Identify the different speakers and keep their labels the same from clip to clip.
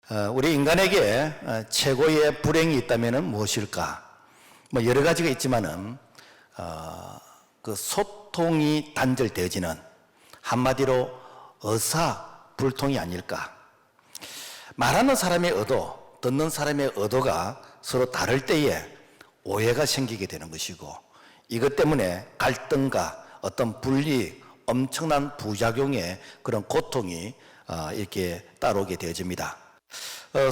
Speaker 1: 우리 인간에게 최고의 불행이 있다면 무엇일까? 뭐 여러 가지가 있지만은 그 소통이 단절되어지는, 한마디로 의사불통이 아닐까? 말하는 사람의 의도, 듣는 사람의 의도가 서로 다를 때에 오해가 생기게 되는 것이고, 이것 때문에 갈등과 어떤 분리, 엄청난 부작용의 그런 고통이 이렇게 따라오게 되어집니다.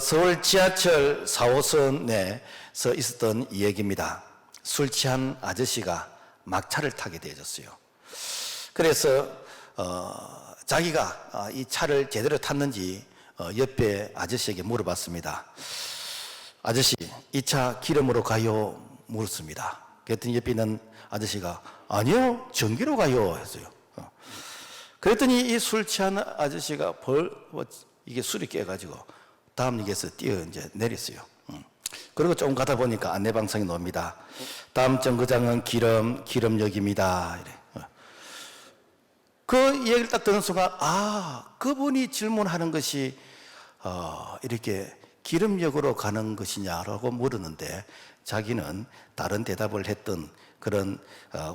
Speaker 1: 서울 지하철 4호선에서 있었던 얘기입니다. 술 취한 아저씨가 막차를 타게 되어졌어요. 그래서 자기가 이 차를 제대로 탔는지 옆에 아저씨에게 물어봤습니다. 아저씨, 이 차 기름으로 가요? 물었습니다. 그랬더니 옆에 있는 아저씨가 아니요, 전기로 가요 했어요. 그랬더니 이 술 취한 아저씨가 이게 술이 깨가지고 다음 역에서 이제 내렸어요. 그리고 조금 가다 보니까 안내방송이 나옵니다. 다음 정거장은 기름역입니다. 이래. 그 얘기를 딱 듣는 순간, 그분이 질문하는 것이 이렇게 기름역으로 가는 것이냐라고 물었는데, 자기는 다른 대답을 했던 그런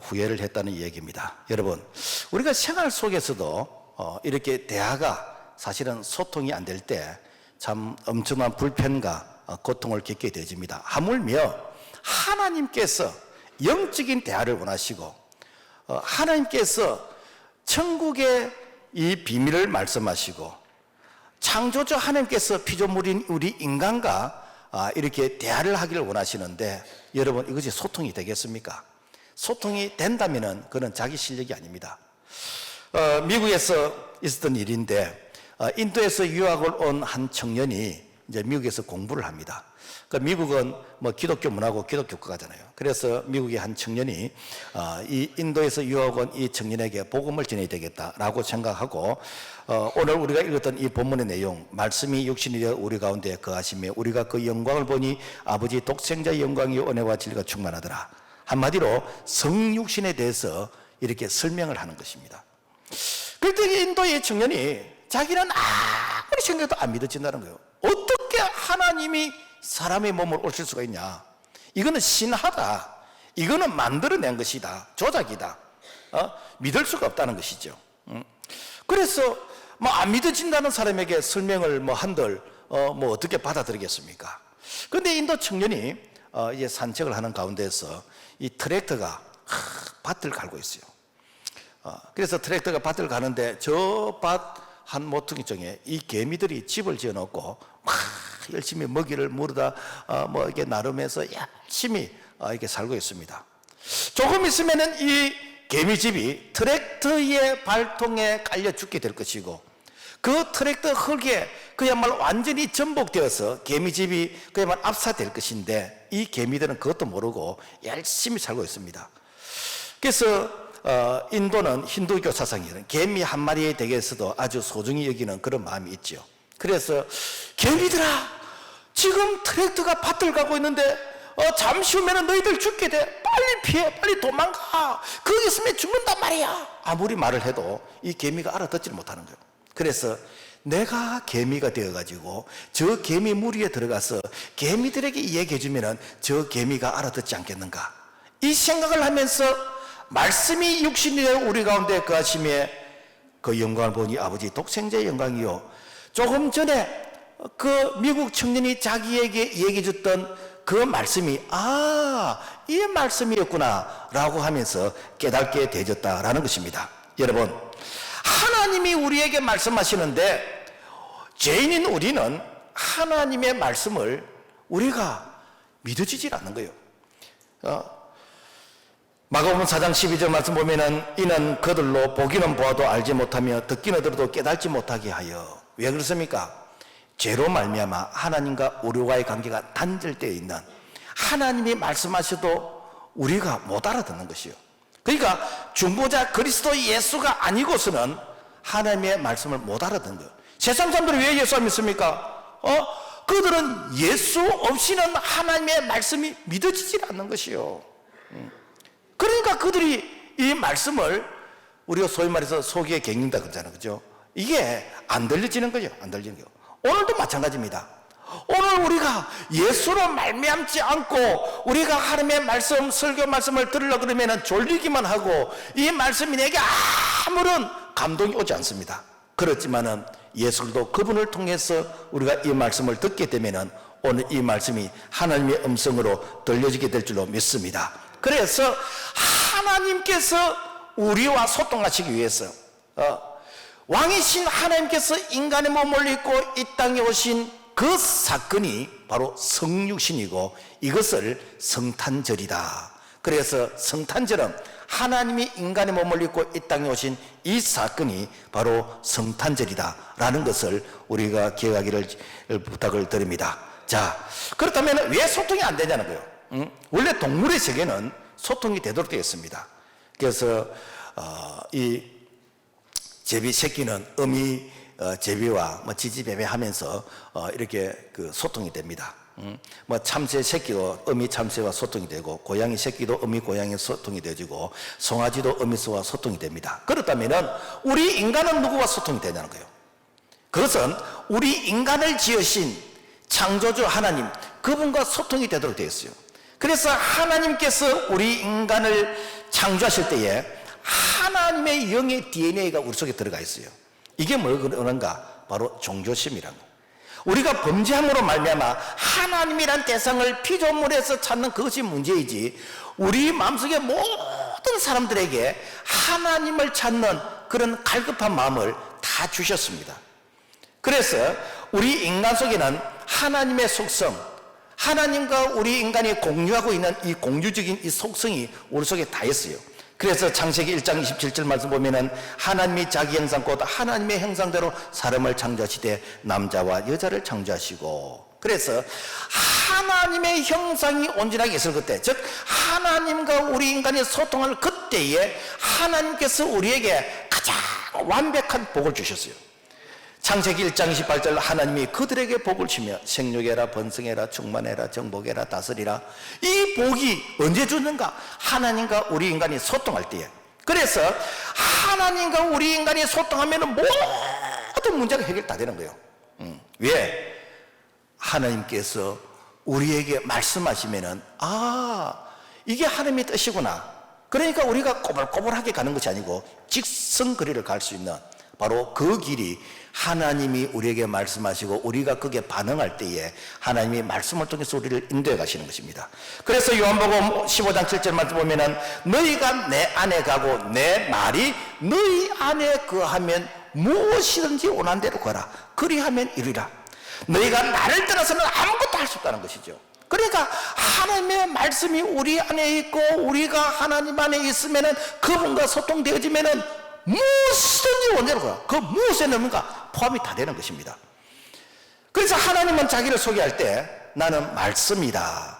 Speaker 1: 후회를 했다는 얘기입니다. 여러분, 우리가 생활 속에서도 이렇게 대화가 사실은 소통이 안 될 때 참 엄청난 불편과 고통을 겪게 되어집니다. 하물며 하나님께서 영적인 대화를 원하시고, 하나님께서 천국의 이 비밀을 말씀하시고, 창조주 하나님께서 피조물인 우리 인간과 이렇게 대화를 하기를 원하시는데, 여러분, 이것이 소통이 되겠습니까? 소통이 된다면은 그건 자기 실력이 아닙니다. 미국에서 있었던 일인데, 인도에서 유학을 온 한 청년이 이제 미국에서 공부를 합니다. 그러니까 미국은 뭐 기독교 문화고 기독교 국가잖아요. 그래서 미국의 한 청년이 이 인도에서 유학 온 이 청년에게 복음을 전해야 되겠다라고 생각하고, 오늘 우리가 읽었던 이 본문의 내용, 말씀이 육신이 되어 우리 가운데 거하시며 우리가 그 영광을 보니 아버지 독생자의 영광이 은혜와 진리가 충만하더라. 한마디로 성육신에 대해서 이렇게 설명을 하는 것입니다. 그랬더니 인도의 청년이 자기는 아무리 생각해도 안 믿어진다는 거예요. 어떻게 하나님이 사람의 몸을 오실 수가 있냐? 이거는 신하다. 이거는 만들어낸 것이다. 조작이다. 믿을 수가 없다는 것이죠. 그래서 뭐 안 믿어진다는 사람에게 설명을 한들 어떻게 받아들이겠습니까? 그런데 인도 청년이 이제 산책을 하는 가운데서 이 트랙터가 밭을 갈고 있어요. 그래서 트랙터가 밭을 가는데 저 밭 한 모퉁이 쪽에 이 개미들이 집을 지어놓고 막 열심히 먹이를 물어다 이렇게 나름해서 열심히 이렇게 살고 있습니다. 조금 있으면은 이 개미집이 트랙터의 발통에 깔려 죽게 될 것이고, 그 트랙터 흙에 그야말로 완전히 전복되어서 개미집이 그야말로 압사될 것인데, 이 개미들은 그것도 모르고 열심히 살고 있습니다. 그래서 인도는 힌두교 사상이에요. 개미 한 마리에 대해서도 아주 소중히 여기는 그런 마음이 있죠. 그래서 개미들아, 지금 트랙터가 밭을 가고 있는데 잠시 후면 너희들 죽게 돼. 빨리 피해, 빨리 도망가. 거기 있으면 죽는단 말이야. 아무리 말을 해도 이 개미가 알아듣지를 못하는 거예요. 그래서 내가 개미가 되어가지고 저 개미 무리에 들어가서 개미들에게 얘기해 주면은 저 개미가 알아듣지 않겠는가, 이 생각을 하면서 말씀이 육신이 되어 우리 가운데 거하시며 그 영광을 보니 아버지 독생자의 영광이요. 조금 전에 그 미국 청년이 자기에게 얘기해 줬던 그 말씀이 이 말씀이었구나 라고 하면서 깨닫게 되어졌다라는 것입니다. 여러분, 하나님이 우리에게 말씀하시는데 죄인인 우리는 하나님의 말씀을 우리가 믿어지질 않는 거예요. 마가복음 4장 12절 말씀 보면은 이는 그들로 보기는 보아도 알지 못하며 듣기는 들어도 깨닫지 못하게 하여. 왜 그렇습니까? 죄로 말미암아 하나님과 우리와의 관계가 단절되어 있는, 하나님이 말씀하셔도 우리가 못 알아듣는 것이요. 그러니까 중보자 그리스도 예수가 아니고서는 하나님의 말씀을 못 알아듣는 거예요. 세상 사람들이 왜 예수 안 믿습니까? 그들은 예수 없이는 하나님의 말씀이 믿어지질 않는 것이요. 그러니까 그들이 이 말씀을 우리가 소위 말해서 속에 갱린다 그러잖아요. 그죠? 이게 안 들려지는 거죠. 안 들리는 거예요. 오늘도 마찬가지입니다. 오늘 우리가 예수로 말미암지 않고 우리가 하나님의 말씀, 설교 말씀을 들으려고 그러면 졸리기만 하고 이 말씀이 내게 아무런 감동이 오지 않습니다. 그렇지만은 예수도 그분을 통해서 우리가 이 말씀을 듣게 되면은 오늘 이 말씀이 하나님의 음성으로 들려지게 될 줄로 믿습니다. 그래서 하나님께서 우리와 소통하시기 위해서 왕이신 하나님께서 인간의 몸을 입고 이 땅에 오신 그 사건이 바로 성육신이고 이것을 성탄절이다. 그래서 성탄절은 하나님이 인간의 몸을 입고 이 땅에 오신 이 사건이 바로 성탄절이다 라는 것을 우리가 기억하기를 부탁을 드립니다. 자, 그렇다면 왜 소통이 안 되냐는 거예요. 원래 동물의 세계는 소통이 되도록 되어 있습니다. 그래서 이 제비 새끼는 어미 제비와 지지배배 하면서 이렇게 그 소통이 됩니다. 참새 새끼도 어미 참새와 소통이 되고 고양이 새끼도 어미 고양이와 소통이 되어지고 송아지도 어미소와 소통이 됩니다. 그렇다면은 우리 인간은 누구와 소통이 되냐는 거예요. 그것은 우리 인간을 지으신 창조주 하나님 그분과 소통이 되도록 되어 있어요. 그래서 하나님께서 우리 인간을 창조하실 때에 하나님의 영의 DNA가 우리 속에 들어가 있어요. 이게 뭘 그러는가? 바로 종교심이라는 거예요. 우리가 범죄함으로 말미암아 하나님이란 대상을 피조물에서 찾는 그것이 문제이지 우리 마음속에 모든 사람들에게 하나님을 찾는 그런 갈급한 마음을 다 주셨습니다. 그래서 우리 인간 속에는 하나님의 속성, 하나님과 우리 인간이 공유하고 있는 이 공유적인 이 속성이 우리 속에 다 있어요. 그래서 창세기 1장 27절 말씀 보면은 하나님이 자기 형상 곧 하나님의 형상대로 사람을 창조하시되 남자와 여자를 창조하시고, 그래서 하나님의 형상이 온전하게 있을 그때, 즉 하나님과 우리 인간이 소통할 그때에 하나님께서 우리에게 가장 완벽한 복을 주셨어요. 창세기 1장 28절 하나님이 그들에게 복을 주며 생육해라 번성해라 충만해라 정복해라 다스리라. 이 복이 언제 주는가? 하나님과 우리 인간이 소통할 때에. 그래서 하나님과 우리 인간이 소통하면 모든 문제가 해결 다 되는 거예요. 왜? 하나님께서 우리에게 말씀하시면은 이게 하나님의 뜻이구나. 그러니까 우리가 꼬불꼬불하게 가는 것이 아니고 직선거리를 갈 수 있는 바로 그 길이 하나님이 우리에게 말씀하시고 우리가 거기에 반응할 때에 하나님이 말씀을 통해서 우리를 인도해 가시는 것입니다. 그래서 요한복음 15장 7절 말씀 보면은 너희가 내 안에 가고 내 말이 너희 안에 거하면 무엇이든지 원하는 대로 거라. 그리하면 이루리라. 너희가 나를 떠나서는 아무것도 할 수 없다는 것이죠. 그러니까 하나님의 말씀이 우리 안에 있고 우리가 하나님 안에 있으면은 그분과 소통되어지면은 무엇이든지 원대로 가. 그 무엇에 넣는가 포함이 다 되는 것입니다. 그래서 하나님은 자기를 소개할 때 나는 말씀이다.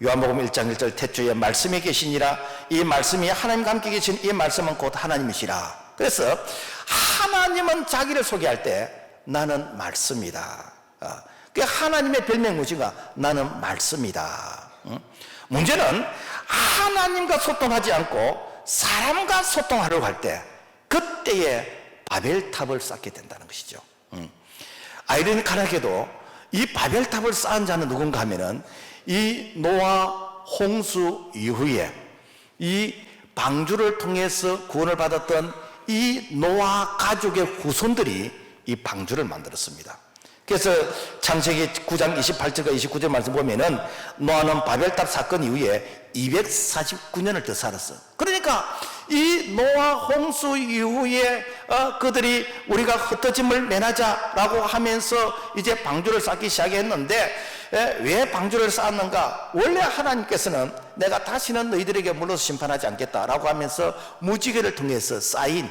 Speaker 1: 요한복음 1장 1절 태초에 말씀이 계시니라. 이 말씀이 하나님과 함께 계신 이 말씀은 곧 하나님이시라. 그래서 하나님은 자기를 소개할 때 나는 말씀이다. 그 하나님의 별명 무엇인가? 나는 말씀이다. 문제는 하나님과 소통하지 않고 사람과 소통하려고 할 때 그때에 바벨탑을 쌓게 된다는 것이죠. 아이러니컬하게도 이 바벨탑을 쌓은 자는 누군가 하면은 이 노아 홍수 이후에 이 방주를 통해서 구원을 받았던 이 노아 가족의 후손들이 이 방주를 만들었습니다. 그래서 창세기 9장 28절과 29절 말씀 보면은 노아는 바벨탑 사건 이후에 249년을 더 살았어. 그러니까 이 노아 홍수 이후에 그들이 우리가 흩어짐을 면하자라고 하면서 이제 방주를 쌓기 시작했는데 왜 방주를 쌓았는가? 원래 하나님께서는 내가 다시는 너희들에게 물러서 심판하지 않겠다라고 하면서 무지개를 통해서 쌓인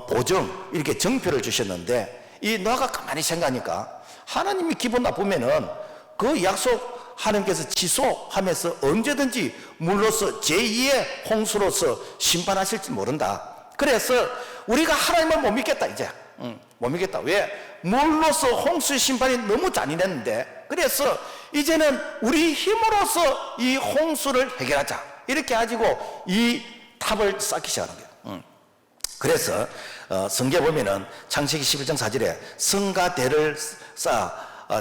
Speaker 1: 보정, 이렇게 정표를 주셨는데 이 노아가 가만히 생각하니까 하나님이 기분 나쁘면은 그 약속 하나님께서 취소하면서 언제든지 물로서 제2의 홍수로서 심판하실지 모른다. 그래서 우리가 하나님을 못 믿겠다 이제. 못 믿겠다. 왜? 물로서 홍수의 심판이 너무 잔인했는데, 그래서 이제는 우리 힘으로서 이 홍수를 해결하자. 이렇게 가지고 이 탑을 쌓기 시작하는 거예요. 그래서 성경에 보면은 창세기 11장 4절에 성과 대를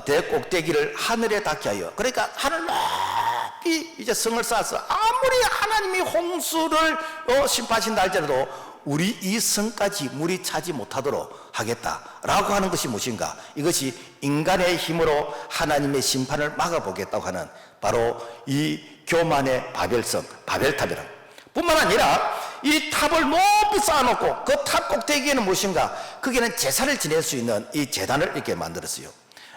Speaker 1: 대꼭대기를 하늘에 닿게 하여, 그러니까 하늘 높이 이제 성을 쌓아서 아무리 하나님이 홍수를 심판하신다 할지라도 우리 이 성까지 물이 차지 못하도록 하겠다라고 하는 것이 무엇인가? 이것이 인간의 힘으로 하나님의 심판을 막아보겠다고 하는 바로 이 교만의 바벨성, 바벨탑이라. 뿐만 아니라 이 탑을 높이 쌓아놓고 그 탑 꼭대기에는 무엇인가? 거기는 제사를 지낼 수 있는 이 제단을 이렇게 만들었어요.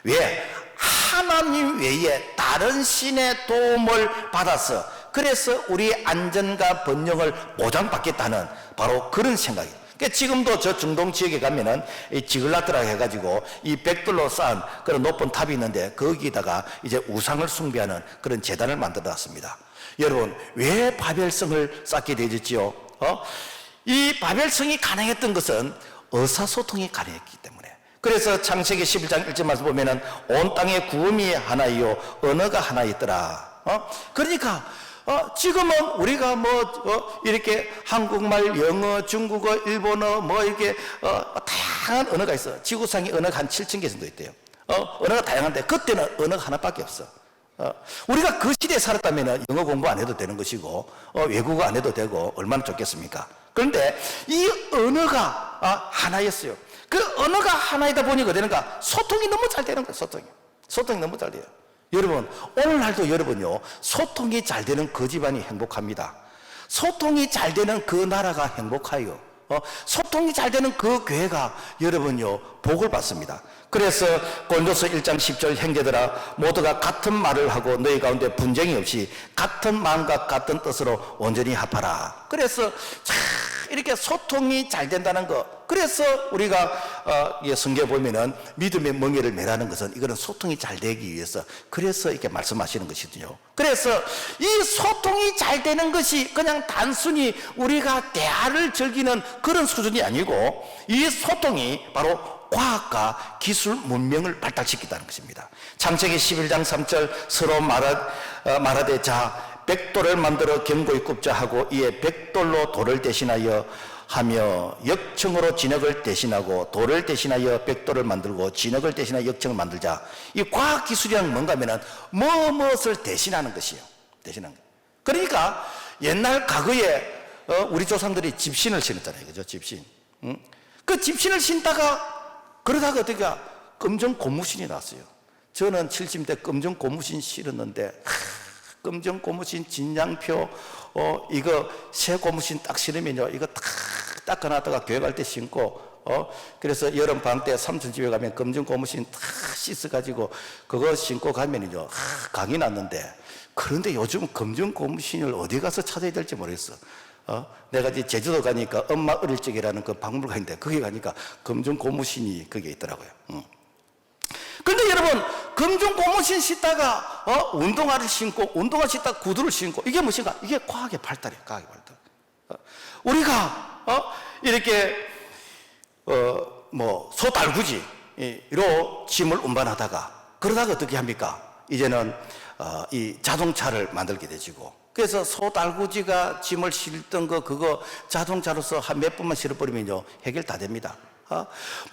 Speaker 1: 왜? 하나님 외에 다른 신의 도움을 받아서, 그래서 우리 안전과 번영을 보장받겠다는 바로 그런 생각이에요. 그러니까 지금도 저 중동 지역에 가면은 이 지글라트라고 해가지고 이 벽돌로 쌓은 그런 높은 탑이 있는데 거기다가 이제 우상을 숭배하는 그런 제단을 만들어 놨습니다. 여러분, 왜 바벨성을 쌓게 되었지요? 이 바벨성이 가능했던 것은 의사소통이 가능했기 때문에. 그래서 창세기 11장 1절 말씀 보면은 온 땅에 구음이 하나이요 언어가 하나 있더라. 그러니까 지금은 우리가 이렇게 한국말, 영어, 중국어, 일본어 이렇게 다양한 언어가 있어. 지구상에 언어가 한 7,000개 정도 있대요. 언어가 다양한데 그때는 언어가 하나밖에 없어. 우리가 그 시대에 살았다면 영어 공부 안 해도 되는 것이고 외국어 안 해도 되고 얼마나 좋겠습니까? 그런데 이 언어가 하나였어요. 그 언어가 하나이다 보니까 되는가? 소통이 너무 잘 되는 거예요. 소통이 너무 잘 돼요. 여러분, 오늘날도 여러분요, 소통이 잘 되는 그 집안이 행복합니다. 소통이 잘 되는 그 나라가 행복해요. 소통이 잘 되는 그 교회가 여러분요, 복을 받습니다. 그래서 고린도서 1장 10절 형제들아 모두가 같은 말을 하고 너희 가운데 분쟁이 없이 같은 마음과 같은 뜻으로 온전히 합하라. 그래서 이렇게 소통이 잘 된다는 거. 그래서 우리가 성경에 보면은 믿음의 멍에를 매라는 것은 이거는 소통이 잘 되기 위해서, 그래서 이렇게 말씀하시는 것이거든요. 그래서 이 소통이 잘 되는 것이 그냥 단순히 우리가 대화를 즐기는 그런 수준이 아니고, 이 소통이 바로 과학과 기술 문명을 발달시키다는 것입니다. 창세기 11장 3절 서로 말하되 자 벽돌을 만들어 견고히 굽자 하고 이에 벽돌로 돌을 대신하여 하며 역청으로 진흙을 대신하고 돌을 대신하여 벽돌을 만들고 진흙을 대신하여 역청을 만들자. 이 과학기술이란 뭔가 하면은 무엇을 대신하는 것이에요. 대신하는 것. 그러니까 옛날 과거에 우리 조상들이 집신을 신었잖아요. 그죠? 집신. 그 집신을 신다가 그러다가 어떻게 검정 고무신이 나왔어요. 저는 70대 검정 고무신 실었는데 검정 고무신 진양표 이거 새 고무신 딱 신으면요 이거 딱 닦아놨다가 교회 갈 때 신고 그래서 여름 방학 때 삼촌 집에 가면 검정 고무신 딱 씻어가지고 그거 신고 가면요 강이 났는데, 그런데 요즘 검정 고무신을 어디 가서 찾아야 될지 모르겠어. 내가 이제 제주도 가니까 엄마 어릴 적이라는 그 박물관인데 거기 가니까 검정 고무신이 거기에 있더라고요. 그런데 여러분, 검정 고무신 신다가 운동화를 신고 운동화 신다가 구두를 신고, 이게 무엇인가? 이게 과학의 발달이에요. 과학의 발달. 우리가 이렇게 소달구지로 짐을 운반하다가 그러다가 어떻게 합니까? 이제는 이 자동차를 만들게 되지고, 그래서 소달구지가 짐을 실던 그거 자동차로서 한 몇 번만 실어버리면요 해결 다 됩니다.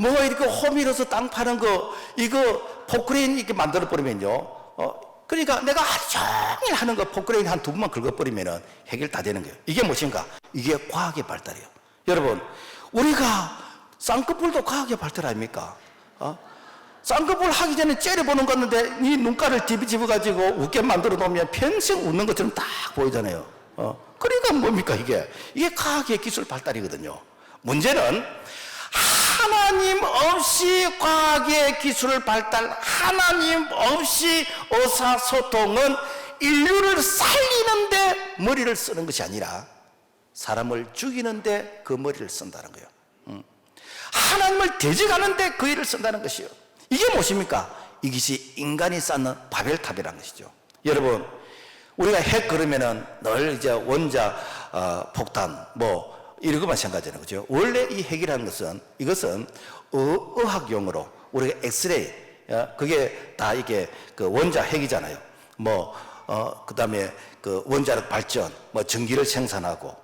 Speaker 1: 이렇게 호밀어서 땅 파는 거 이거 포크레인 이렇게 만들어 버리면요 그러니까 내가 하루 종일 하는 거 포크레인 한 2번만 긁어버리면은 해결 다 되는 거예요. 이게 무엇인가? 이게 과학의 발달이에요. 여러분, 우리가 쌍꺼풀도 과학의 발달 아닙니까? 쌍꺼풀 하기 전에 째려보는 거 같는데 이 눈가를 집어가지고 웃게 만들어 놓으면 평생 웃는 것처럼 딱 보이잖아요. 그러니까 뭡니까 이게 과학의 기술 발달이거든요. 문제는 하나님 없이 과학의 기술을 발달, 하나님 없이 의사소통은 인류를 살리는데 머리를 쓰는 것이 아니라 사람을 죽이는데 그 머리를 쓴다는 거예요. 하나님을 대적하는데 그 일을 쓴다는 것이요. 이게 무엇입니까? 이것이 인간이 쌓는 바벨탑이라는 것이죠. 여러분, 우리가 핵 그러면은 늘 이제 원자 폭탄 이런 것만 생각하잖아요. 그죠? 원래 이 핵이라는 것은 이것은 의학용어로 우리가 엑스레이 그게 다 이게 그 원자 핵이잖아요. 그 다음에 그 원자력 발전, 전기를 생산하고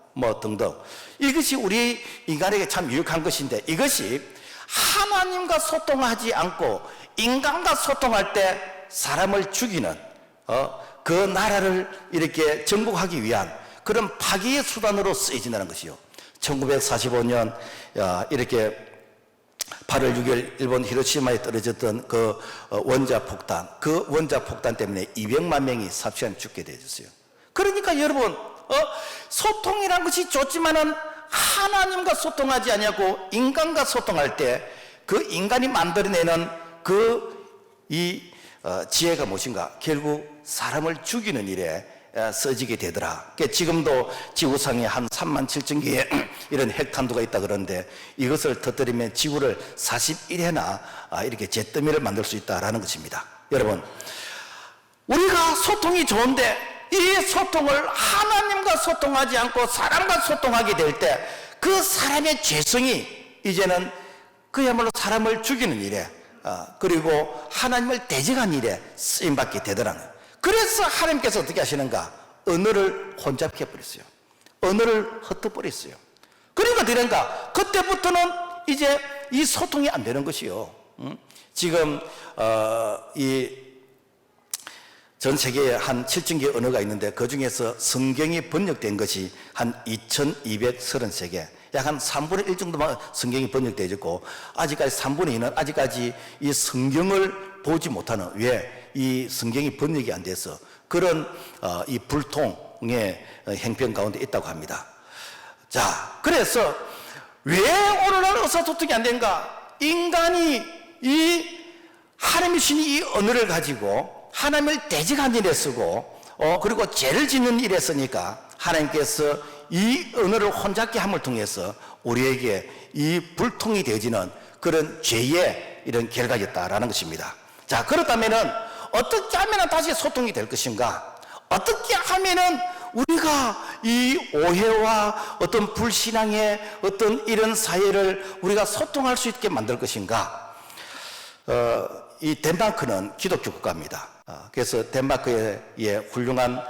Speaker 1: 등등. 이것이 우리 인간에게 참 유익한 것인데, 이것이 하나님과 소통하지 않고 인간과 소통할 때 사람을 죽이는 그 나라를 이렇게 정복하기 위한 그런 파괴의 수단으로 쓰여진다는 것이요. 1945년 이렇게 8월 6일 일본 히로시마에 떨어졌던 그 원자 폭탄 때문에 200만 명이 삽시간에 죽게 되었어요. 그러니까 여러분, 소통이란 것이 좋지만은 하나님과 소통하지 아니하고 인간과 소통할 때 그 인간이 만들어내는 지혜가 무엇인가? 결국 사람을 죽이는 일에 써지게 되더라. 지금도 지구상에 한 3만 7천 개의 이런 핵탄두가 있다 그러는데 이것을 터뜨리면 지구를 41회나 이렇게 잿더미를 만들 수 있다라는 것입니다. 여러분, 우리가 소통이 좋은데 이 소통을 하나님과 소통하지 않고 사람과 소통하게 될 때 그 사람의 죄성이 이제는 그야말로 사람을 죽이는 일에 그리고 하나님을 대적한 일에 쓰임받게 되더라는 거예요. 그래서 하나님께서 어떻게 하시는가? 언어를 혼잡해 버렸어요. 언어를 흩어버렸어요. 그러니까 되는가? 그때부터는 이제 이 소통이 안 되는 것이요. 지금 전 세계에 한 7천 개의 언어가 있는데 그 중에서 성경이 번역된 것이 한 2233개, 약 한 3분의 1 정도만 성경이 번역되어 있고 아직까지 3분의 2는 아직까지 이 성경을 보지 못하는, 왜? 이 성경이 번역이 안 돼서 그런 이 불통의 형편 가운데 있다고 합니다. 자, 그래서 왜 오늘날 의사소통이 안 되는가? 인간이 이 하나님의 신이 이 언어를 가지고 하나님을 대적한 일에 쓰고 그리고 죄를 짓는 일에 쓰니까 하나님께서 이 언어를 혼잡게 함을 통해서 우리에게 이 불통이 되어지는 그런 죄의 이런 결과였다라는 것입니다. 자, 그렇다면은 어떻게 하면 다시 소통이 될 것인가? 어떻게 하면은 우리가 이 오해와 어떤 불신앙의 어떤 이런 사회를 우리가 소통할 수 있게 만들 것인가? 이 덴마크는 기독교 국가입니다. 그래서 덴마크에 훌륭한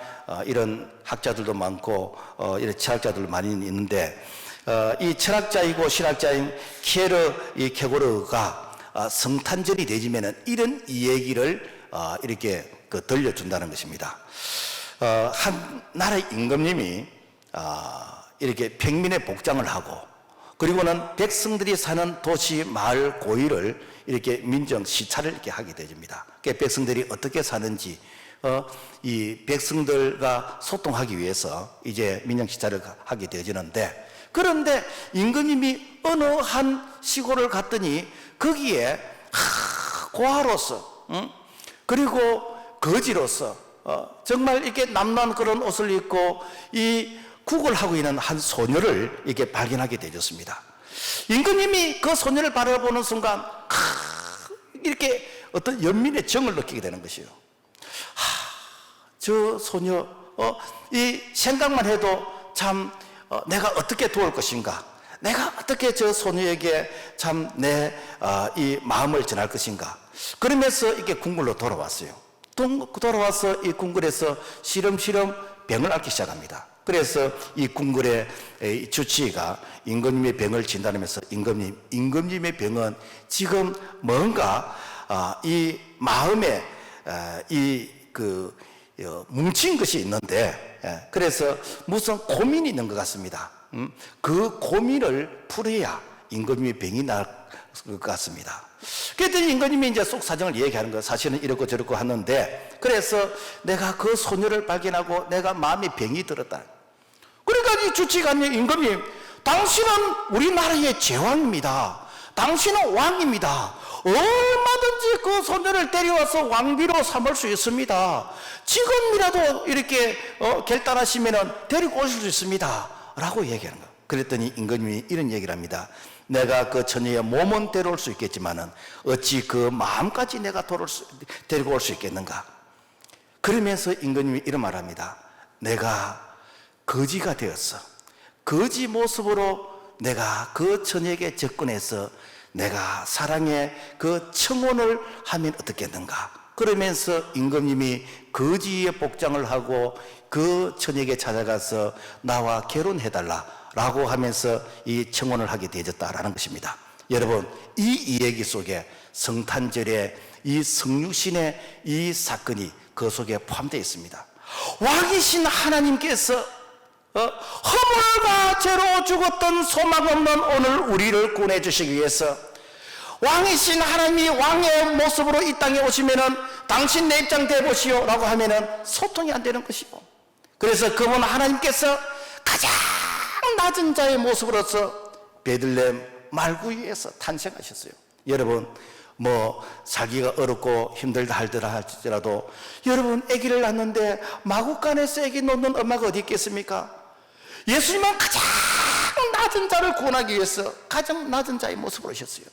Speaker 1: 이런 학자들도 많고 이런 철학자들도 많이 있는데 이 철학자이고 신학자인 이 케고르가 성탄절이 되지면은 이런 이야기를 이렇게 들려준다는 것입니다. 한 나라의 임금님이 이렇게 평민의 복장을 하고 그리고는 백성들이 사는 도시 마을 고위를 이렇게 민정 시찰을 이렇게 하게 되집니다. 백성들이 어떻게 사는지 이 백성들과 소통하기 위해서 이제 민정 시찰을 하게 되어지는데, 그런데 임금님이 어느 한 시골을 갔더니 거기에 고아로서 그리고 거지로서 정말 이렇게 남난 그런 옷을 입고 이 국을 하고 있는 한 소녀를 이렇게 발견하게 되었습니다. 임금님이 그 소녀를 바라보는 순간 이렇게 어떤 연민의 정을 느끼게 되는 것이요. 저 소녀 이 생각만 해도 참 내가 어떻게 도울 것인가, 내가 어떻게 저 소녀에게 참 내 이 마음을 전할 것인가. 그러면서 이렇게 궁궐로 돌아왔어요. 돌아와서 이 궁궐에서 시름시름 병을 앓기 시작합니다. 그래서 이 궁궐의 주치의가 임금님의 병을 진단하면서 임금님의 병은 지금 뭔가 이 마음에 뭉친 것이 있는데, 그래서 무슨 고민이 있는 것 같습니다. 그 고민을 풀어야 임금님의 병이 나을 것 같습니다. 그랬더니 임금님이 이제 속 사정을 얘기하는 거예요. 사실은 이렇고 저렇고 하는데, 그래서 내가 그 소녀를 발견하고 내가 마음에 병이 들었다. 그러니까 이 주치가 임금님, 당신은 우리나라의 제왕입니다. 당신은 왕입니다. 얼마든지 그 소녀를 데려와서 왕비로 삼을 수 있습니다. 지금이라도 이렇게 결단하시면 데리고 오실 수 있습니다 라고 얘기하는 거예요. 그랬더니 임금님이 이런 얘기를 합니다. 내가 그 처녀의 몸은 데려올 수 있겠지만은 어찌 그 마음까지 내가 데리고 올 수 있겠는가. 그러면서 임금님이 이런 말을 합니다. 내가 거지가 되었어. 거지 모습으로 내가 그 처녀에게 접근해서 내가 사랑의 그 청혼을 하면 어떻겠는가. 그러면서 임금님이 거지의 복장을 하고 그 처녀에게 찾아가서 나와 결혼해달라 라고 하면서 이 청혼을 하게 되어졌다라는 것입니다. 여러분, 이 이야기 속에 성탄절의 이 성육신의 이 사건이 그 속에 포함되어 있습니다. 왕이신 하나님께서 허물과 죄로 죽었던 소망 없는 오늘 우리를 구원해 주시기 위해서 왕이신 하나님이 왕의 모습으로 이 땅에 오시면은 당신 내 입장 대보시오 라고 하면은 소통이 안 되는 것이고, 그래서 그분 하나님께서 가장 낮은 자의 모습으로서 베들레헴 말구이에서 탄생하셨어요. 여러분, 뭐 살기가 어렵고 힘들다 할지라도 여러분, 아기를 낳는데 마구간에서 아기 놓는 엄마가 어디 있겠습니까? 예수님은 가장 낮은 자를 구원하기 위해서 가장 낮은 자의 모습으로 오셨어요.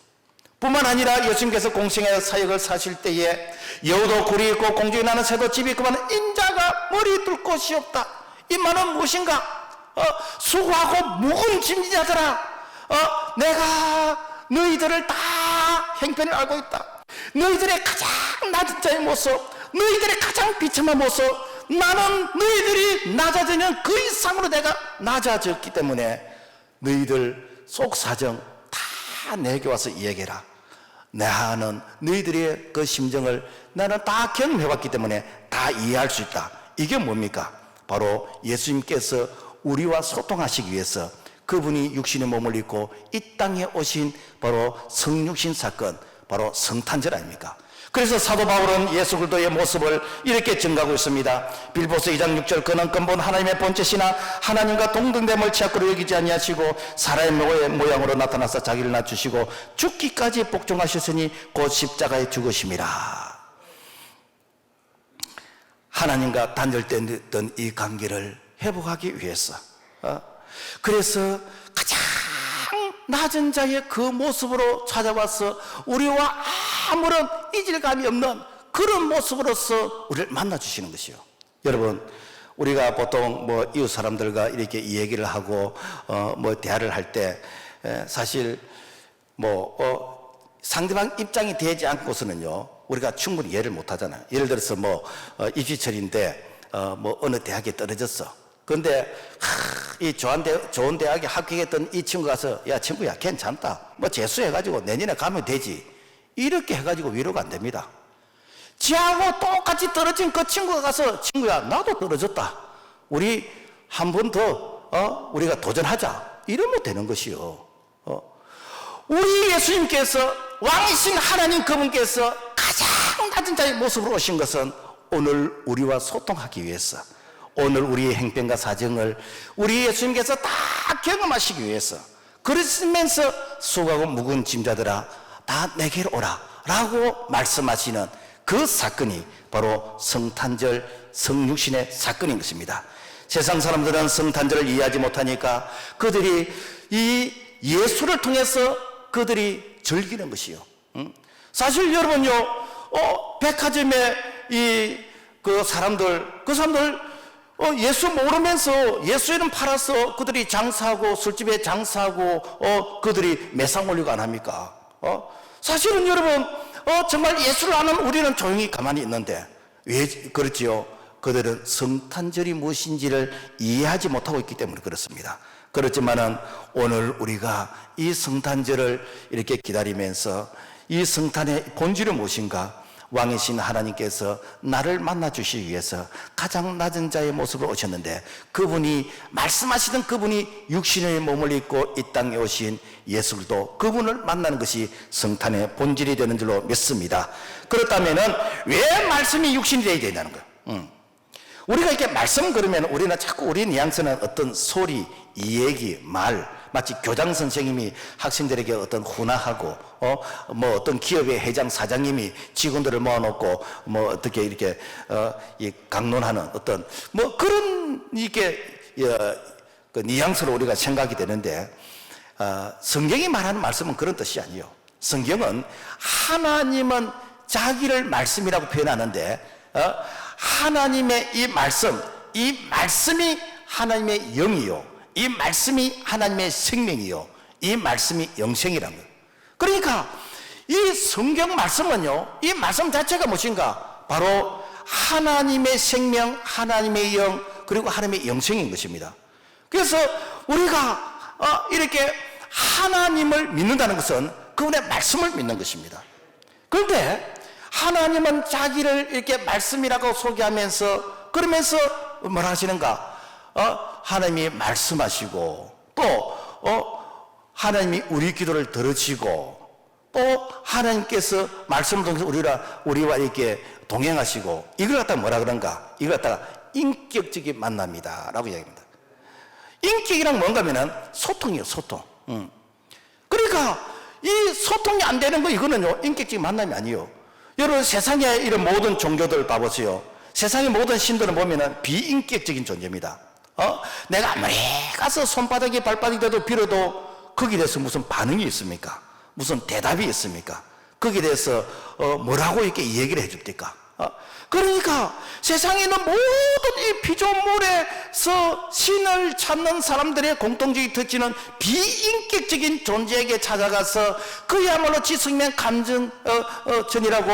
Speaker 1: 뿐만 아니라 예수님께서 공생의 사역을 사실 때에 여우도 굴이 있고 공중에 나는 새도 집이 있구만 인자가 머리 둘 곳이 없다. 이 말은 무엇인가? 수고하고 무거운 짐지자들아, 내가 너희들을 다 형편을 알고 있다. 너희들의 가장 낮은 자의 모습, 너희들의 가장 비참한 모습, 나는 너희들이 낮아지면 그 이상으로 내가 낮아졌기 때문에 너희들 속사정 다 내게 와서 이야기해라. 나는 너희들의 그 심정을 나는 다 경험해봤기 때문에 다 이해할 수 있다. 이게 뭡니까? 바로 예수님께서 우리와 소통하시기 위해서 그분이 육신의 몸을 입고 이 땅에 오신 바로 성육신 사건, 바로 성탄절 아닙니까? 그래서 사도 바울은 예수 그리스도의 모습을 이렇게 증가하고 있습니다. 빌보서 2장 6절, 그는 근본 하나님의 본체시나 하나님과 동등됨을 취약으로 여기지 아니하시고 사람의 모양으로 나타나서 자기를 낮추시고 죽기까지 복종하셨으니 곧 십자가에 죽으심이라. 하나님과 단절됐던 이 관계를 회복하기 위해서, 그래서 가장 낮은 자의 그 모습으로 찾아와서 우리와 아무런 이질감이 없는 그런 모습으로서 우리를 만나주시는 것이요. 여러분, 우리가 보통 뭐 이웃 사람들과 이렇게 이 얘기를 하고 뭐 대화를 할 때 사실 뭐 상대방 입장이 되지 않고서는요 우리가 충분히 이해를 못 하잖아요. 예를 들어서 뭐 입시철인데 뭐 어느 대학에 떨어졌어. 그런데 이 좋은 대학에 합격했던 이 친구가 가서, 야 친구야 괜찮다, 뭐 재수해가지고 내년에 가면 되지, 이렇게 해가지고 위로가 안 됩니다. 지하고 똑같이 떨어진 그 친구가 가서, 친구야 나도 떨어졌다, 우리 한 번 더 우리가 도전하자, 이러면 되는 것이요. 우리 예수님께서, 왕이신 하나님 그분께서 가장 낮은 자의 모습으로 오신 것은 오늘 우리와 소통하기 위해서, 오늘 우리의 행편과 사정을 우리 예수님께서 다 경험하시기 위해서, 그러시면서 수고하고 무거운 짐자들아 다 내게로 오라 라고 말씀하시는 그 사건이 바로 성탄절 성육신의 사건인 것입니다. 세상 사람들은 성탄절을 이해하지 못하니까 그들이 이 예수를 통해서 그들이 즐기는 것이요. 사실 여러분요, 백화점에 그 사람들 예수 모르면서 예수 이름 팔아서 그들이 장사하고, 술집에 장사하고 그들이 매상 올리고 안 합니까? 사실은 여러분 정말 예수를 아는 우리는 조용히 가만히 있는데 왜 그렇지요? 그들은 성탄절이 무엇인지를 이해하지 못하고 있기 때문에 그렇습니다. 그렇지만은 오늘 우리가 이 성탄절을 이렇게 기다리면서 이 성탄의 본질은 무엇인가? 왕이신 하나님께서 나를 만나 주시기 위해서 가장 낮은 자의 모습으로 오셨는데, 그분이 말씀하시던 그분이 육신의 몸을 입고 이 땅에 오신 예수 그리스도, 그분을 만나는 것이 성탄의 본질이 되는 줄로 믿습니다. 그렇다면은 왜 말씀이 육신이 되어야 된다는 거예요? 우리가 이렇게 말씀 그러면 우리는 자꾸 우리 뉘앙스는 어떤 소리, 이야기, 말, 마치 교장 선생님이 학생들에게 어떤 훈화하고 뭐 어떤 기업의 회장 사장님이 직원들을 모아놓고 뭐 어떻게 이렇게 이 강론하는 어떤 뭐 그런 이게 그 뉘앙스로 우리가 생각이 되는데, 성경이 말하는 말씀은 그런 뜻이 아니에요. 성경은 하나님은 자기를 말씀이라고 표현하는데 하나님의 이 말씀이 하나님의 영이요, 이 말씀이 하나님의 생명이요, 이 말씀이 영생이라는 거예요. 그러니까 이 성경 말씀은요, 이 말씀 자체가 무엇인가? 바로 하나님의 생명, 하나님의 영, 그리고 하나님의 영생인 것입니다. 그래서 우리가 이렇게 하나님을 믿는다는 것은 그분의 말씀을 믿는 것입니다. 그런데 하나님은 자기를 이렇게 말씀이라고 소개하면서 그러면서 뭐라 하시는가? 하나님이 말씀하시고 또 하나님이 우리 기도를 들으시고 또 하나님께서 말씀을 통해서 우리와 이렇게 동행하시고 이걸 갖다가 뭐라 그런가? 이걸 갖다가 인격적인 만남이다 라고 이야기합니다. 인격이란 뭔가 하면은 소통이에요. 소통. 그러니까 이 소통이 안 되는 거 이거는요 인격적인 만남이 아니에요. 여러분 세상에 이런 모든 종교들 봐보세요. 세상의 모든 신들을 보면은 비인격적인 존재입니다. 내가 아무리 가서 손바닥이 발바닥이 돼도 빌어도 거기에 대해서 무슨 반응이 있습니까? 무슨 대답이 있습니까? 거기에 대해서 뭐라고 이렇게 얘기를 해줍니까? 그러니까 세상에 있는 모든 이 피조물에서 신을 찾는 사람들의 공통적인 특징은 비인격적인 존재에게 찾아가서 그야말로 지성면 감정전이라고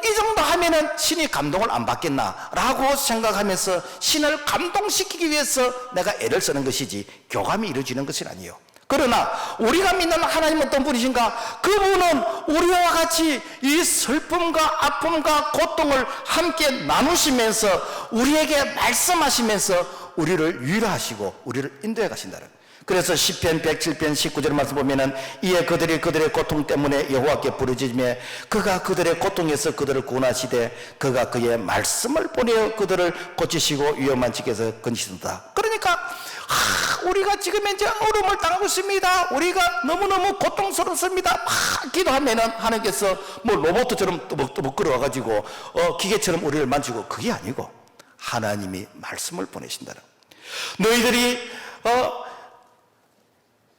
Speaker 1: 이 정도 하면은 신이 감동을 안 받겠나 라고 생각하면서 신을 감동시키기 위해서 내가 애를 쓰는 것이지 교감이 이루어지는 것은 아니에요. 그러나 우리가 믿는 하나님은 어떤 분이신가? 그분은 우리와 같이 이 슬픔과 아픔과 고통을 함께 나누시면서 우리에게 말씀하시면서 우리를 위로하시고 우리를 인도해 가신다는. 그래서 시편 107편 19절 말씀 보면은 이에 그들의 고통 때문에 여호와께 부르짖으며 그가 그들의 고통에서 그들을 구원하시되 그가 그의 말씀을 보내어 그들을 고치시고 위험한 지경에서 건지신다. 그러니까 우리가 지금 이제 어려움을 당하고 있습니다. 우리가 너무너무 고통스럽습니다. 막 기도하면은 하나님께서 뭐 로봇처럼 또벅또벅 걸어와가지고 기계처럼 우리를 만지고 그게 아니고 하나님이 말씀을 보내신다는. 너희들이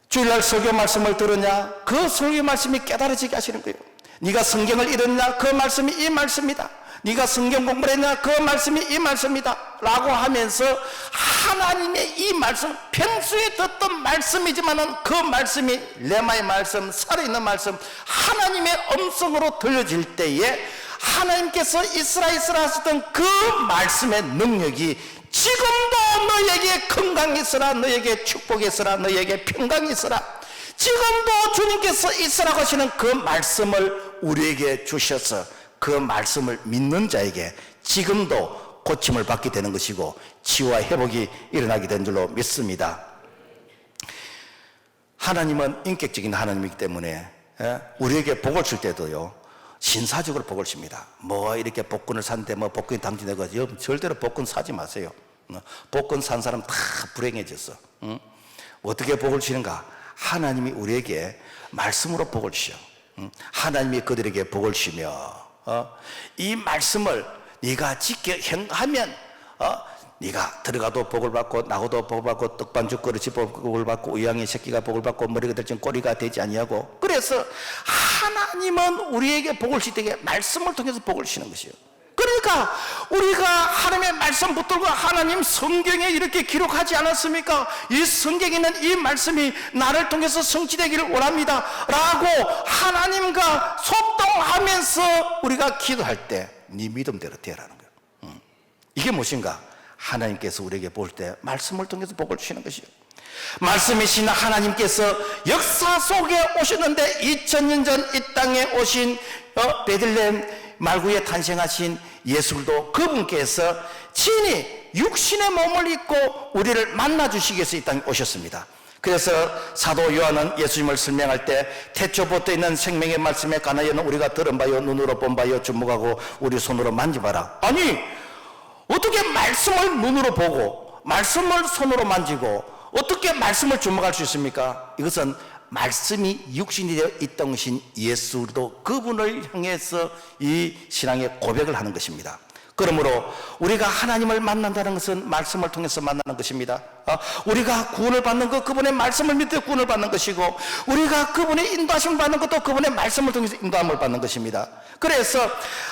Speaker 1: 주일날 설교 말씀을 들었냐? 그 설교 말씀이 깨달아지게 하시는 거예요. 네가 성경을 읽었냐? 그 말씀이 이 말씀이다. 네가 성경 공부를 했냐? 그 말씀이 이 말씀이다 라고 하면서 하나님의 이 말씀, 평소에 듣던 말씀이지만은 그 말씀이 레마의 말씀, 살아있는 말씀, 하나님의 음성으로 들려질 때에 하나님께서 이스라엘에서 하셨던 그 말씀의 능력이 지금도 너에게 건강이 있으라, 너에게 축복이 있으라, 너에게 평강이 있으라, 지금도 주님께서 있으라고 하시는 그 말씀을 우리에게 주셔서 그 말씀을 믿는 자에게 지금도 고침을 받게 되는 것이고 치유와 회복이 일어나게 된 줄로 믿습니다. 하나님은 인격적인 하나님이기 때문에 우리에게 복을 줄 때도요 신사적으로 복을 줍니다. 뭐 이렇게 복권을 샀는데 뭐 복권이 당첨되고 절대로 복권 사지 마세요. 복권 산 사람 다 불행해졌어. 어떻게 복을 주는가? 하나님이 우리에게 말씀으로 복을 주셔. 하나님이 그들에게 복을 주시며 이 말씀을 네가 지켜 행하면 네가 들어가도 복을 받고 나가도 복을 받고 떡반죽 그릇이 복을 받고 의양의 새끼가 복을 받고 머리가 될진 꼬리가 되지 아니하고. 그래서 하나님은 우리에게 복을 주시되 말씀을 통해서 복을 주시는 것이에요. 그러니까 우리가 하나님의 말씀 붙들고 하나님 성경에 이렇게 기록하지 않았습니까? 이 성경에 있는 이 말씀이 나를 통해서 성취되기를 원합니다 라고 하나님과 소통하면서 우리가 기도할 때 네 믿음대로 되라는 거예요. 이게 무엇인가? 하나님께서 우리에게 볼 때 말씀을 통해서 복을 주시는 것이요. 말씀이신 하나님께서 역사 속에 오셨는데 2000년 전 이 땅에 오신 베들레헴 말구에 탄생하신 예수도 그분께서 친히 육신의 몸을 입고 우리를 만나주시기 위해서 이 땅에 오셨습니다. 그래서 사도 요한은 예수님을 설명할 때 태초부터 있는 생명의 말씀에 관하여는 우리가 들은 바요 눈으로 본 바요 주목하고 우리 손으로 만져봐라. 아니 어떻게 말씀을 눈으로 보고 말씀을 손으로 만지고 어떻게 말씀을 주목할 수 있습니까? 이것은 말씀이 육신이 되어 있던 것인 예수도 그분을 향해서 이 신앙의 고백을 하는 것입니다. 그러므로 우리가 하나님을 만난다는 것은 말씀을 통해서 만나는 것입니다. 우리가 구원을 받는 것 그분의 말씀을 믿어 구원을 받는 것이고 우리가 그분의 인도하심을 받는 것도 그분의 말씀을 통해서 인도함을 받는 것입니다. 그래서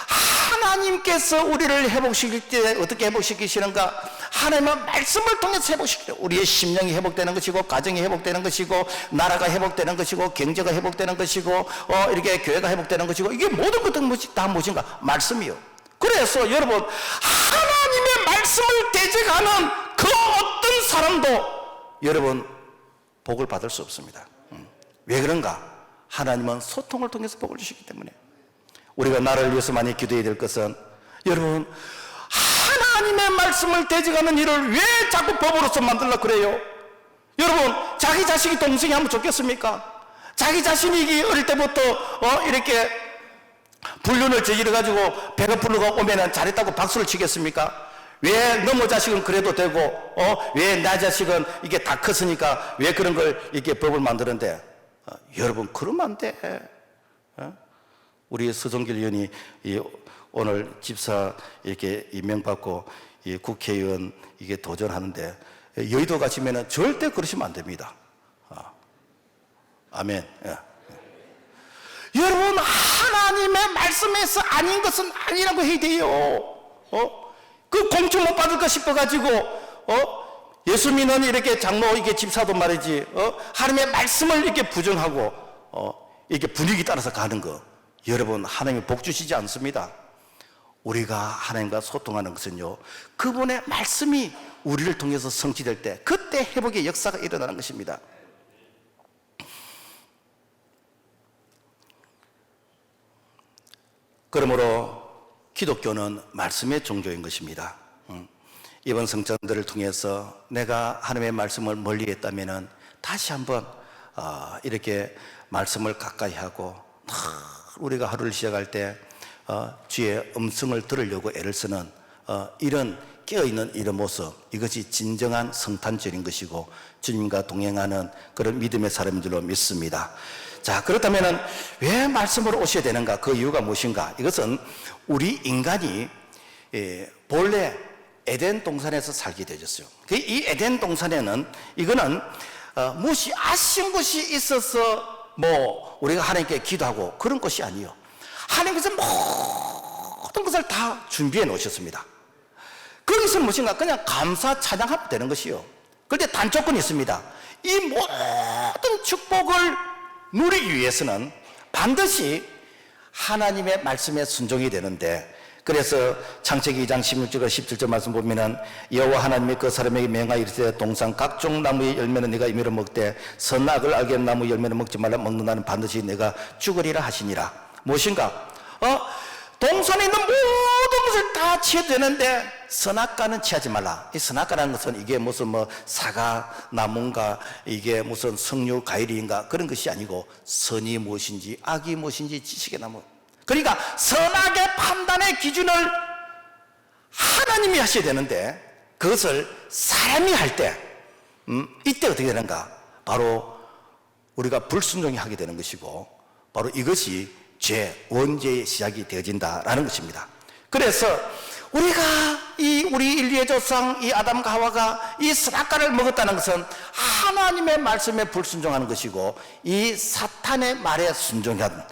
Speaker 1: 하나님께서 우리를 회복시킬 때 어떻게 회복시키시는가? 하나님은 말씀을 통해서 회복시켜요. 우리의 심령이 회복되는 것이고 가정이 회복되는 것이고 나라가 회복되는 것이고 경제가 회복되는 것이고 이렇게 교회가 회복되는 것이고 이게 모든 것들은 다 무엇인가? 말씀이요. 그래서 여러분 하나님의 말씀을 대적하는 그 어떤 사람도 여러분 복을 받을 수 없습니다. 왜 그런가? 하나님은 소통을 통해서 복을 주시기 때문에 우리가 나를 위해서 많이 기도해야 될 것은, 여러분, 하나님의 말씀을 대적하는 일을 왜 자꾸 법으로서 만들려고 그래요? 여러분, 자기 자식이 동생이 하면 좋겠습니까? 자기 자신이 어릴 때부터 이렇게 불륜을 저질러가지고 배가 불러가 오면 잘했다고 박수를 치겠습니까? 왜 너무 자식은 그래도 되고, 왜 나 자식은 이게 다 컸으니까 왜 그런 걸 이렇게 법을 만드는데, 여러분, 그러면 안 돼. 우리 서정길 의원이 오늘 집사 이렇게 임명받고 국회의원 이게 도전하는데, 여의도 가시면은 절대 그러시면 안 됩니다. 아멘. 여러분, 하나님의 말씀에서 아닌 것은 아니라고 해야 돼요. 그 공천 못 받을까 싶어가지고, 예수 믿는 이렇게 장로, 이게 집사도 말이지, 하나님의 말씀을 이렇게 부정하고, 이렇게 분위기 따라서 가는 거. 여러분, 하나님이 복 주시지 않습니다. 우리가 하나님과 소통하는 것은요, 그분의 말씀이 우리를 통해서 성취될 때, 그때 회복의 역사가 일어나는 것입니다. 그러므로 기독교는 말씀의 종교인 것입니다. 이번 성찬들을 통해서 내가 하나님의 말씀을 멀리 했다면 다시 한번 이렇게 말씀을 가까이 하고, 우리가 하루를 시작할 때 주의 음성을 들으려고 애를 쓰는 이런 깨어있는 이런 모습, 이것이 진정한 성탄절인 것이고 주님과 동행하는 그런 믿음의 사람인 줄로 믿습니다. 자, 그렇다면 왜 말씀으로 오셔야 되는가? 그 이유가 무엇인가? 이것은 우리 인간이 본래 에덴 동산에서 살게 되었어요. 이 에덴 동산에는 이거는 무엇이 아쉬운 것이 있어서 뭐 우리가 하나님께 기도하고 그런 것이 아니에요. 하나님께서 모든 것을 다 준비해 놓으셨습니다. 거기서 무엇인가? 그냥 감사 찬양하면 되는 것이요. 그런데 단조건이 있습니다. 이 모든 축복을 누리기 위해서는 반드시 하나님의 말씀에 순종이 되는데, 그래서 창세기 2장 16절 17절 말씀 보면은 여호와 하나님이 그 사람에게 명하여 이르시되 동산 각종 나무의 열매는 네가 임의로 먹되 선악을 알게 하는 나무 열매는 먹지 말라. 먹는 날은 반드시 내가 죽으리라 하시니라. 무엇인가? 동산에 있는 모든 것을 다 취해도 되는데 선악과는 취하지 말라. 이 선악과라는 것은 이게 무슨 뭐 사과 나무인가, 이게 무슨 석류 과일인가, 그런 것이 아니고 선이 무엇인지 악이 무엇인지 지식의 나무. 그러니까 선악의 판단의 기준을 하나님이 하셔야 되는데, 그것을 사람이 할 때 이때 어떻게 되는가? 바로 우리가 불순종이 하게 되는 것이고, 바로 이것이 죄, 원죄의 시작이 되어진다라는 것입니다. 그래서 우리가 우리 인류의 조상 이 아담과 하와가 이 선악과를 먹었다는 것은 하나님의 말씀에 불순종하는 것이고, 이 사탄의 말에 순종한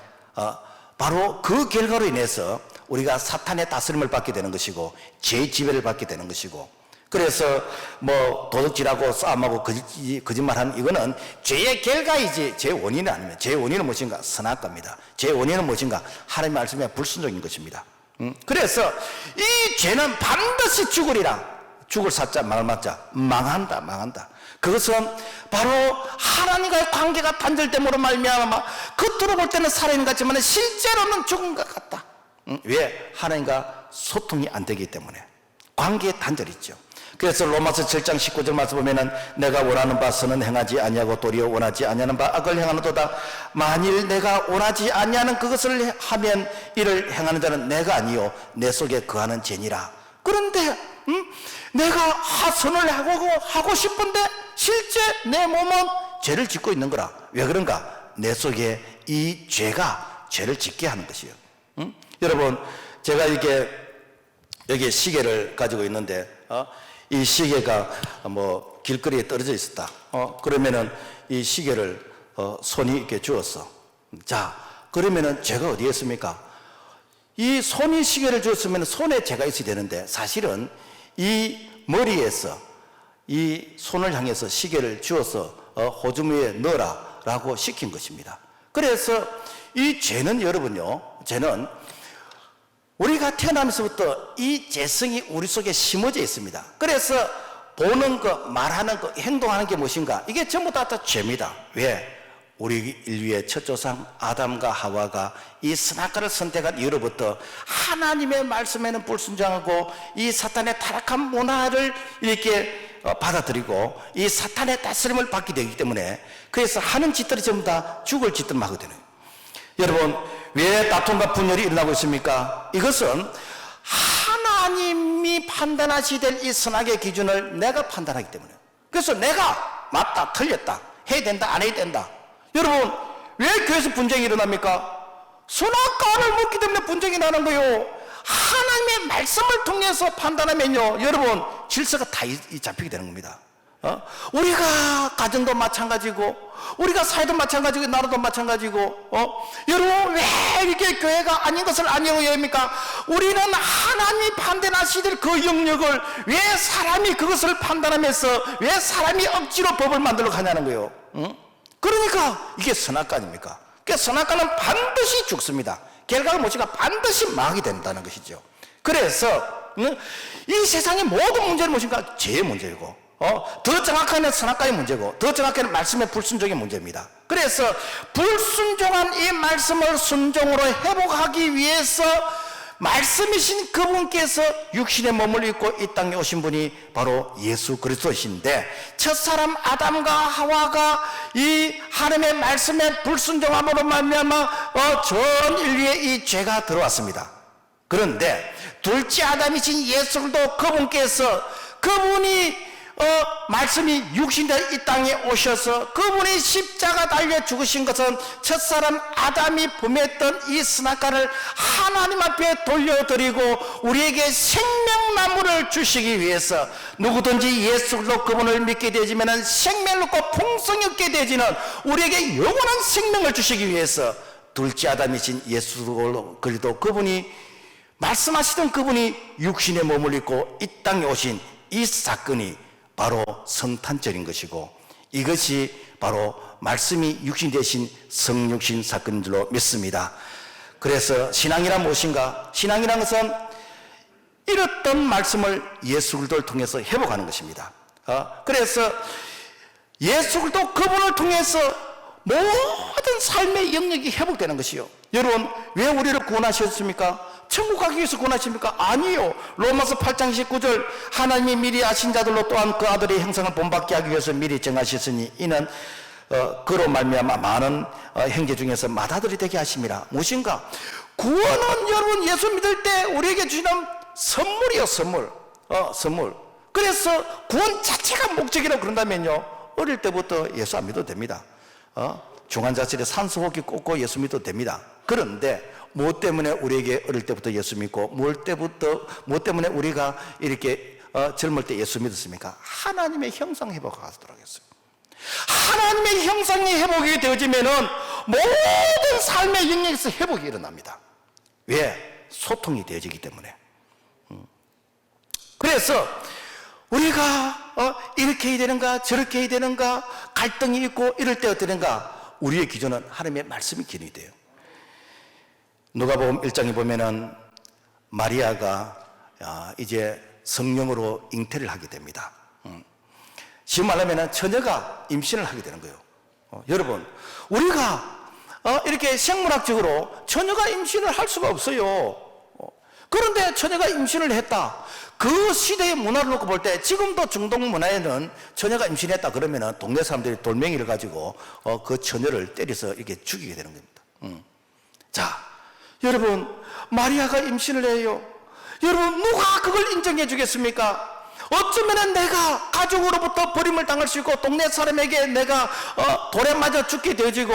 Speaker 1: 바로 그 결과로 인해서 우리가 사탄의 다스림을 받게 되는 것이고 죄의 지배를 받게 되는 것이고, 그래서 뭐 도둑질하고 싸움하고 거짓말하는 이거는 죄의 결과이지 죄의 원인은 아닙니다. 죄의 원인은 무엇인가? 선악과입니다. 죄의 원인은 무엇인가? 하나님의 말씀에 불순종인 것입니다. 그래서 이 죄는 반드시 죽으리라. 죽을 사자 말 맞자 망한다. 그것은 바로 하나님과의 관계가 단절됨으로 말미암아 겉으로 볼 때는 살아있는 것 같지만 실제로는 죽은 것 같다. 왜? 하나님과 소통이 안 되기 때문에 관계의 단절이 있죠. 그래서 로마서 7장 19절 말씀 보면은 내가 원하는 바 선은 행하지 아니하고 도리어 원하지 아니하는 바 악을 행하는도다. 만일 내가 원하지 아니하는 그것을 하면 이를 행하는 자는 내가 아니요 내 속에 거하는 죄니라. 그런데 내가 선을 하고 싶은데 실제 내 몸은 죄를 짓고 있는 거라. 왜 그런가? 내 속에 이 죄가 죄를 짓게 하는 것이에요. 여러분, 제가 이렇게 여기 시계를 가지고 있는데 이 시계가 뭐 길거리에 떨어져 있었다. 그러면은 이 시계를 손이 이렇게 주었어. 자, 그러면은 죄가 어디에 있습니까? 이 손이 시계를 주었으면 손에 죄가 있어야 되는데, 사실은 이 머리에서 이 손을 향해서 시계를 주어서 호주머니에 넣어라 라고 시킨 것입니다. 그래서 이 죄는 여러분요, 죄는 우리가 태어나면서부터 이 죄성이 우리 속에 심어져 있습니다. 그래서 보는 것, 말하는 것, 행동하는 게 무엇인가? 이게 전부 다 죄입니다. 왜? 우리 인류의 첫 조상 아담과 하와가 이 선악과를 선택한 이후로부터 하나님의 말씀에는 불순종하고 이 사탄의 타락한 문화를 이렇게 받아들이고 이 사탄의 다스림을 받게 되기 때문에 그래서 하는 짓들이 전부 다 죽을 짓들만 하게 되는 거예요. 여러분, 왜 다툼과 분열이 일어나고 있습니까? 이것은 하나님이 판단하시던 이 선악의 기준을 내가 판단하기 때문에, 그래서 내가 맞다 틀렸다 해야 된다 안 해야 된다. 여러분, 왜 교회에서 분쟁이 일어납니까? 선악과를 먹기 때문에 분쟁이 나는 거예요. 하나님의 말씀을 통해서 판단하면요, 여러분, 질서가 다 잡히게 되는 겁니다. 우리가 가정도 마찬가지고, 우리가 사회도 마찬가지고, 나라도 마찬가지고, 여러분, 왜 이렇게 교회가 아닌 것을 아니라고 여깁니까? 우리는 하나님이 판단하시던 그 영역을 왜 사람이 그것을 판단하면서 왜 사람이 억지로 법을 만들어 가냐는 거예요. 그러니까 이게 선악과 아닙니까? 그러니까 선악과는 반드시 죽습니다. 결과가 무엇인가 반드시 망하게 된다는 것이죠. 그래서 이 세상의 모든 문제는 무엇인가? 죄의 문제이고, 더 정확하게는 선악과의 문제고, 더 정확하게는 말씀의 불순종의 문제입니다. 그래서 불순종한 이 말씀을 순종으로 회복하기 위해서 말씀이신 그분께서 육신의 몸을 입고 이 땅에 오신 분이 바로 예수 그리스도이신데, 첫사람 아담과 하와가 이 하나님의 말씀에 불순종함으로 말미암아 전 인류에 이 죄가 들어왔습니다. 그런데 둘째 아담이신 예수 그리스도 그분께서, 그분이 말씀이 육신되어 이 땅에 오셔서 그분이 십자가 달려 죽으신 것은 첫사람 아담이 범했던 이 선악과를 하나님 앞에 돌려드리고 우리에게 생명나무를 주시기 위해서, 누구든지 예수 그리스도 그분을 믿게 되지면 생명을 얻고 풍성히 얻게 되지는 우리에게 영원한 생명을 주시기 위해서 둘째 아담이신 예수 그리스도 그분이, 말씀하시던 그분이 육신의 몸을 입고 이 땅에 오신 이 사건이 바로 성탄절인 것이고, 이것이 바로 말씀이 육신 되신 성육신 사건인 줄로 믿습니다. 그래서 신앙이란 무엇인가? 신앙이란 것은 잃었던 말씀을 예수 그리스도를 통해서 회복하는 것입니다. 그래서 예수 그리스도 그분을 통해서 모든 삶의 영역이 회복되는 것이요. 여러분, 왜 우리를 구원하셨습니까? 천국 가기 위해서 구원하십니까? 아니요. 로마서 8장 19절, 하나님이 미리 아신 자들로 또한 그 아들의 형상을 본받게 하기 위해서 미리 정하셨으니 이는 그로 말미암아 많은 형제 중에서 맏아들이 되게 하심이라. 무엇인가? 구원은 여러분 예수 믿을 때 우리에게 주시는 선물이요, 선물. 선물. 그래서 구원 자체가 목적이라고 그런다면요, 어릴 때부터 예수 안 믿어도 됩니다. 중환자실에 산소호흡기 꽂고 예수 믿어도 됩니다. 그런데 무엇 때문에 우리에게 어릴 때부터 예수 믿고, 무엇 때문에 우리가 이렇게 젊을 때 예수 믿었습니까? 하나님의 형상 회복을 하도록 했어요. 하나님의 형상이 회복이 되어지면은 모든 삶의 영역에서 회복이 일어납니다. 왜? 소통이 되어지기 때문에. 그래서 우리가 이렇게 해야 되는가 저렇게 해야 되는가 갈등이 있고 이럴 때 어떠는가, 우리의 기준은 하나님의 말씀이 기준이 돼요. 누가복음 1장에 보면은 마리아가 이제 성령으로 잉태를 하게 됩니다. 지금 말하면 처녀가 임신을 하게 되는 거예요. 여러분, 우리가 이렇게 생물학적으로 처녀가 임신을 할 수가 없어요. 그런데 처녀가 임신을 했다. 그 시대의 문화를 놓고 볼 때, 지금도 중동 문화에는 처녀가 임신했다 그러면은 동네 사람들이 돌멩이를 가지고 그 처녀를 때려서 이렇게 죽이게 되는 겁니다. 자, 여러분, 마리아가 임신을 해요. 여러분, 누가 그걸 인정해 주겠습니까? 어쩌면 내가 가족으로부터 버림을 당할 수 있고, 동네 사람에게 내가 돌에 맞아 죽게 되어지고,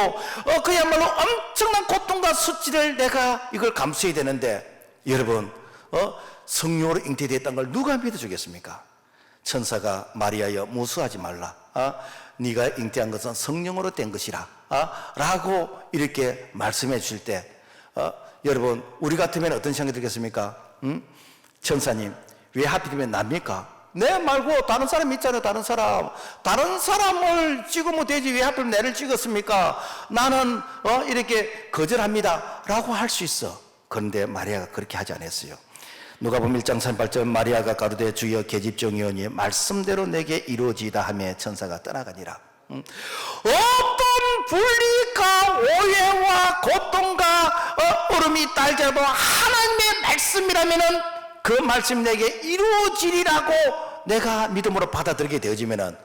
Speaker 1: 그야말로 엄청난 고통과 수치를 내가 이걸 감수해야 되는데, 여러분, 성령으로 잉태되었다는 걸 누가 믿어주겠습니까? 천사가 마리아여 무수하지 말라. 네가 잉태한 것은 성령으로 된 것이라. 라고 이렇게 말씀해 주실 때, 여러분, 우리 같으면 어떤 생각이 들겠습니까? 천사님, 왜 하필이면 납니까? 내 말고 다른 사람 있잖아요. 다른 사람을 찍으면 되지 왜 하필 내를 찍었습니까? 나는 이렇게 거절합니다 라고 할 수 있어. 그런데 마리아가 그렇게 하지 않았어요. 누가복음 1장 38절, 마리아가 가로되 주여 계집종이오니 말씀대로 내게 이루어지이다 하며 천사가 떠나가니라. 어떤 불리가 오해와 고통과 얼음이 딸자도 하나님의 말씀이라면은 그 말씀 내게 이루어지리라고 내가 믿음으로 받아들이게 되어지면은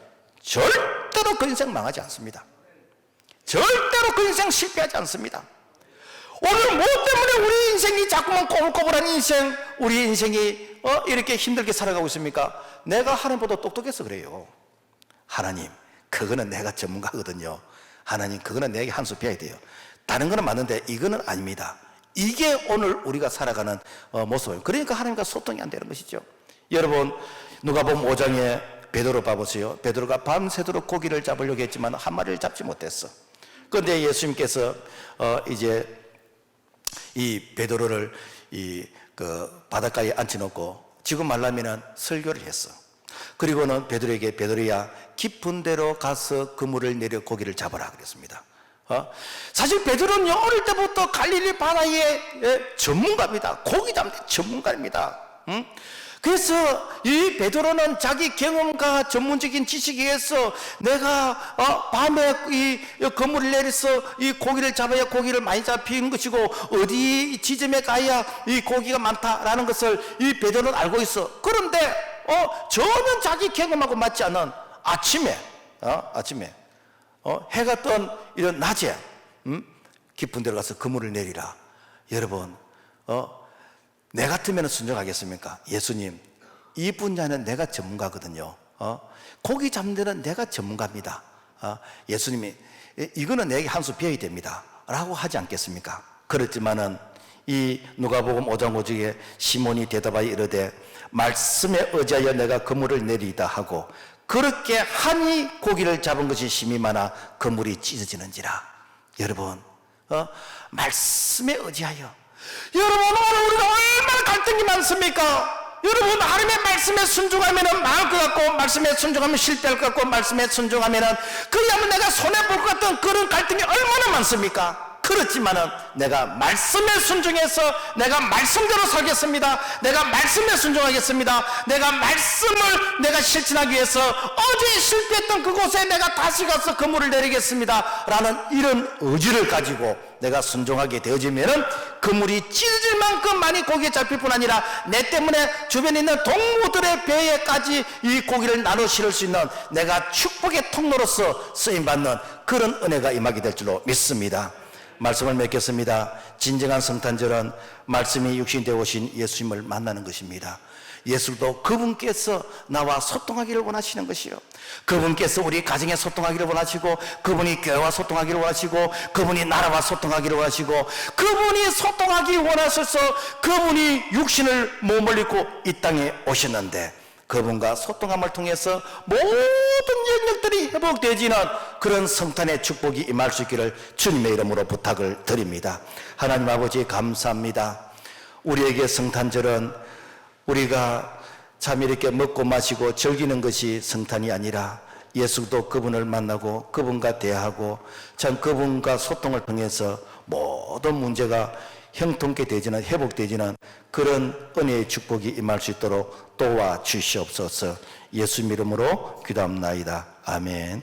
Speaker 1: 절대로 그 인생 망하지 않습니다. 절대로 그 인생 실패하지 않습니다. 오늘 뭐 때문에 우리 인생이 자꾸만 꼬불꼬불한 인생, 우리 인생이 이렇게 힘들게 살아가고 있습니까? 내가 하나님보다 똑똑해서 그래요. 하나님, 그거는 내가 전문가거든요. 하나님, 그거는 내게 한 수 배워야 돼요. 다른 거는 맞는데 이거는 아닙니다. 이게 오늘 우리가 살아가는 모습이에요. 그러니까 하나님과 소통이 안 되는 것이죠. 여러분, 누가복음 5장에 베드로 봐보세요. 베드로가 밤새도록 고기를 잡으려고 했지만 한 마리를 잡지 못했어. 그런데 예수님께서 이제 이 베드로를 그 바닷가에 앉혀놓고 지금 말라면은 설교를 했어. 그리고는 베드로에게 베드로야 깊은 데로 가서 그물을 내려 고기를 잡아라 그랬습니다. 사실 베드로는 어릴 때부터 갈릴리 바다의 전문가입니다. 고기 잡는 전문가입니다. 그래서 이 베드로는 자기 경험과 전문적인 지식에 의해서 내가 밤에 이 그물을 내려서 이 고기를 잡아야 고기를 많이 잡히는 것이고 어디 지점에 가야 이 고기가 많다라는 것을 이 베드로는 알고 있어. 그런데 전혀 자기 경험하고 맞지 않는 아침에 해가 뜬 이런 낮에 깊은 데로 가서 그물을 내리라. 여러분 내 같으면 순종하겠습니까? 예수님, 이 분야는 내가 전문가거든요. 고기 잡는 데는 내가 전문가입니다. 예수님이 이거는 내게 한 수 배워야 됩니다 라고 하지 않겠습니까? 그렇지만은 이 누가복음 5장 5절에 시몬이 대답하여 이르되 말씀에 의지하여 내가 그물을 내리다 하고 그렇게 하니 고기를 잡은 것이 심히 많아 그물이 찢어지는지라. 여러분 말씀에 의지하여, 여러분 오늘 우리가 얼마나 갈등이 많습니까? 여러분 하나님의 말씀에 순종하면 망할 것 같고 말씀에 순종하면 실패할 것 같고 말씀에 순종하면 그야말로 내가 손해볼 것 같은 그런 갈등이 얼마나 많습니까? 그렇지만은 내가 말씀에 순종해서 내가 말씀대로 살겠습니다. 내가 말씀에 순종하겠습니다. 내가 말씀을 내가 실천하기 위해서 어제 실패했던 그곳에 내가 다시 가서 그물을 내리겠습니다 라는 이런 의지를 가지고 내가 순종하게 되어지면은 그물이 찢어질 만큼 많이 고기에 잡힐 뿐 아니라 내 때문에 주변에 있는 동무들의 배에까지 이 고기를 나눠 실을 수 있는 내가 축복의 통로로서 쓰임받는 그런 은혜가 임하게 될 줄로 믿습니다. 말씀을 맺겠습니다. 진정한 성탄절은 말씀이 육신되어 오신 예수님을 만나는 것입니다. 예수도 그분께서 나와 소통하기를 원하시는 것이요, 그분께서 우리 가정에 소통하기를 원하시고 그분이 교회와 소통하기를 원하시고 그분이 나라와 소통하기를 원하시고 그분이 소통하기 원하셔서 그분이 육신을 몸을 입고 이 땅에 오셨는데 그분과 소통함을 통해서 모든 영역들이 회복되어지는 그런 성탄의 축복이 임할 수 있기를 주님의 이름으로 부탁을 드립니다. 하나님 아버지 감사합니다. 우리에게 성탄절은 우리가 참 이렇게 먹고 마시고 즐기는 것이 성탄이 아니라 예수도 그분을 만나고 그분과 대화하고 참 그분과 소통을 통해서 모든 문제가 형통케 되지는 회복되지는 그런 은혜의 축복이 임할 수 있도록 도와주시옵소서. 예수 이름으로 기도합나이다. 아멘.